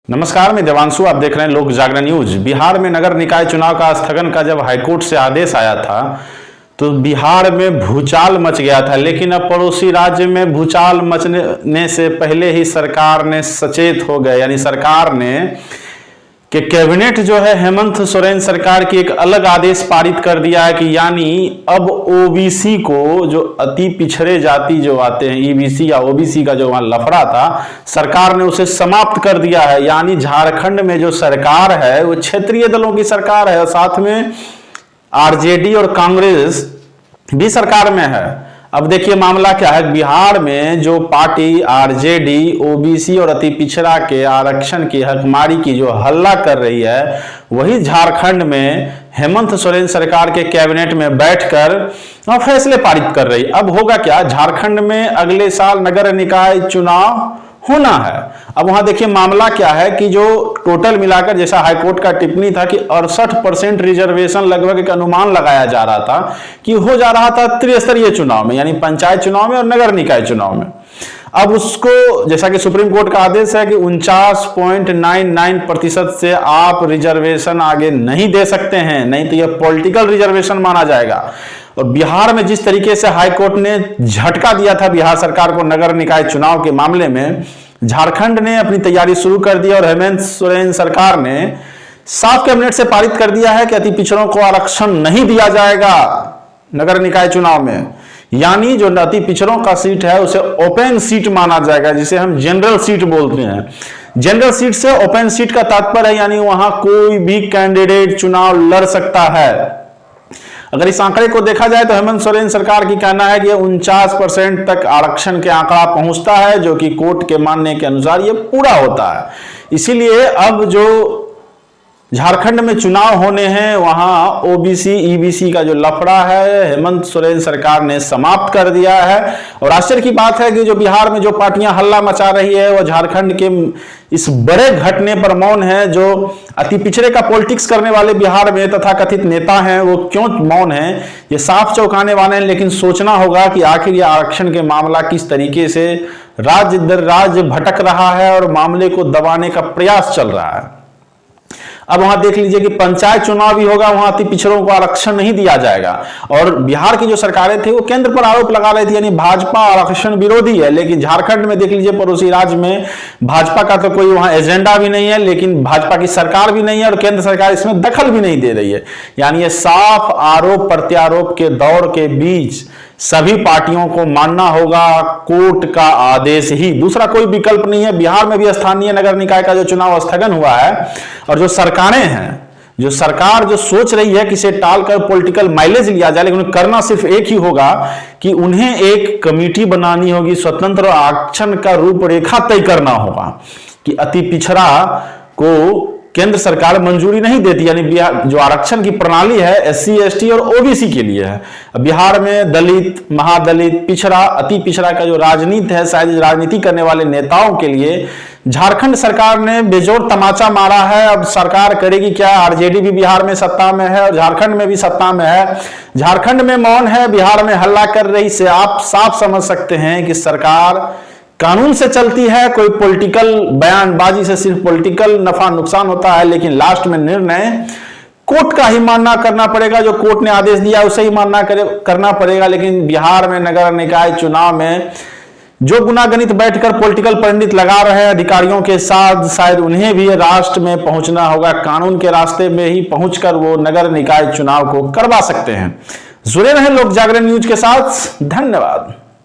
नमस्कार, मैं देवांशु। आप देख रहे हैं लोक जागरण न्यूज। बिहार में नगर निकाय चुनाव का स्थगन का जब हाईकोर्ट से आदेश आया था तो बिहार में भूचाल मच गया था, लेकिन अब पड़ोसी राज्य में भूचाल मचने से पहले ही सरकार ने सचेत हो गए, यानी सरकार ने कि कैबिनेट जो है हेमंत सोरेन सरकार की एक अलग आदेश पारित कर दिया है कि यानी अब ओबीसी को, जो अति पिछड़े जाति जो आते हैं, ईबीसी या ओबीसी का जो वहां लफड़ा था, सरकार ने उसे समाप्त कर दिया है। यानी झारखंड में जो सरकार है वो क्षेत्रीय दलों की सरकार है और साथ में आरजेडी और कांग्रेस भी सरकार में है। अब देखिए मामला क्या है, बिहार में जो पार्टी आरजेडी ओबीसी और अति पिछड़ा के आरक्षण की हकमारी की जो हल्ला कर रही है, वही झारखंड में हेमंत सोरेन सरकार के कैबिनेट में बैठकर फैसले पारित कर रही। अब होगा क्या, झारखंड में अगले साल नगर निकाय चुनाव होना है। अब वहां देखिए मामला क्या है कि जो टोटल मिलाकर, जैसा हाईकोर्ट का टिप्पणी था कि 68% रिजर्वेशन लगभग एक अनुमान लगाया जा रहा था कि हो जा रहा था त्रिस्तरीय चुनाव में, यानी पंचायत चुनाव में और नगर निकाय चुनाव में। अब उसको, जैसा कि सुप्रीम कोर्ट का आदेश है कि 49.99% से आप रिजर्वेशन आगे नहीं दे सकते हैं, नहीं तो यह पॉलिटिकल रिजर्वेशन माना जाएगा। और बिहार में जिस तरीके से हाईकोर्ट ने झटका दिया था बिहार सरकार को नगर निकाय चुनाव के मामले में, झारखंड ने अपनी तैयारी शुरू कर दी और हेमंत सोरेन सरकार ने साफ कैबिनेट से पारित कर दिया है कि अति पिछड़ों को आरक्षण नहीं दिया जाएगा नगर निकाय चुनाव में। यानी जो अति पिछड़ों का सीट है उसे ओपन सीट माना जाएगा, जिसे हम जनरल सीट बोलते हैं। जनरल सीट से ओपन सीट का तात्पर्य है यानी वहां कोई भी कैंडिडेट चुनाव लड़ सकता है। अगर इस आंकड़े को देखा जाए तो हेमंत सोरेन सरकार की कहना है कि 49% तक आरक्षण के आंकड़ा पहुंचता है, जो कि कोर्ट के मानने के अनुसार ये पूरा होता है। इसीलिए अब जो झारखंड में चुनाव होने हैं वहां ओबीसी ईबीसी का जो लफड़ा है हेमंत सोरेन सरकार ने समाप्त कर दिया है। और आश्चर्य की बात है कि जो बिहार में जो पार्टियां हल्ला मचा रही है वो झारखंड के इस बड़े घटने पर मौन है। जो अति पिछड़े का पॉलिटिक्स करने वाले बिहार में तथा कथित नेता हैं वो क्यों मौन है, ये साफ चौंकाने वाले हैं। लेकिन सोचना होगा कि आखिर ये आरक्षण के मामला किस तरीके से राज्य दर राज्य भटक रहा है और मामले को दबाने का प्रयास चल रहा है। अब वहां देख लीजिए कि पंचायत चुनाव भी होगा, वहां अति पिछड़ों को आरक्षण नहीं दिया जाएगा। और बिहार की जो सरकारें थी वो केंद्र पर आरोप लगा रही थी, यानी भाजपा आरक्षण विरोधी है। लेकिन झारखंड में देख लीजिए पड़ोसी राज्य में भाजपा का तो कोई वहां एजेंडा भी नहीं है, लेकिन भाजपा की सरकार भी नहीं है और केंद्र सरकार इसमें दखल भी नहीं दे रही है। यानी ये साफ आरोप प्रत्यारोप के दौर के बीच सभी पार्टियों को मानना होगा कोर्ट का आदेश ही, दूसरा कोई विकल्प नहीं है। बिहार में भी स्थानीय नगर निकाय का जो चुनाव स्थगन हुआ है और जो सरकारें हैं, जो सरकार जो सोच रही है कि इसे टालकर पॉलिटिकल माइलेज लिया जाए, लेकिन करना सिर्फ एक ही होगा कि उन्हें एक कमेटी बनानी होगी, स्वतंत्र आरक्षण का रूपरेखा तय करना होगा कि अति पिछड़ा को केंद्र सरकार मंजूरी नहीं देती। यानी जो आरक्षण की प्रणाली है एससी एसटी और ओबीसी के लिए है। बिहार में दलित, महादलित, पिछड़ा, अति पिछड़ा का जो राजनीति है, शायद राजनीति करने वाले नेताओं के लिए झारखंड सरकार ने बेजोड़ तमाचा मारा है। अब सरकार करेगी क्या, आरजेडी भी बिहार में सत्ता में है और झारखंड में भी सत्ता में है। झारखंड में मौन है, बिहार में हल्ला कर रही से आप साफ समझ सकते हैं कि सरकार कानून से चलती है। कोई पॉलिटिकल बयानबाजी से सिर्फ पॉलिटिकल नफा नुकसान होता है, लेकिन लास्ट में निर्णय कोर्ट का ही मानना करना पड़ेगा। जो कोर्ट ने आदेश दिया उसे ही मानना करना पड़ेगा। लेकिन बिहार में नगर निकाय चुनाव में जो गुनागणित बैठकर पॉलिटिकल पंडित लगा रहे हैं अधिकारियों के साथ, शायद उन्हें भी राष्ट्र में पहुंचना होगा, कानून के रास्ते में ही पहुंचकर वो नगर निकाय चुनाव को करवा सकते हैं। जुड़े रहें लोक जागरण न्यूज के साथ। धन्यवाद।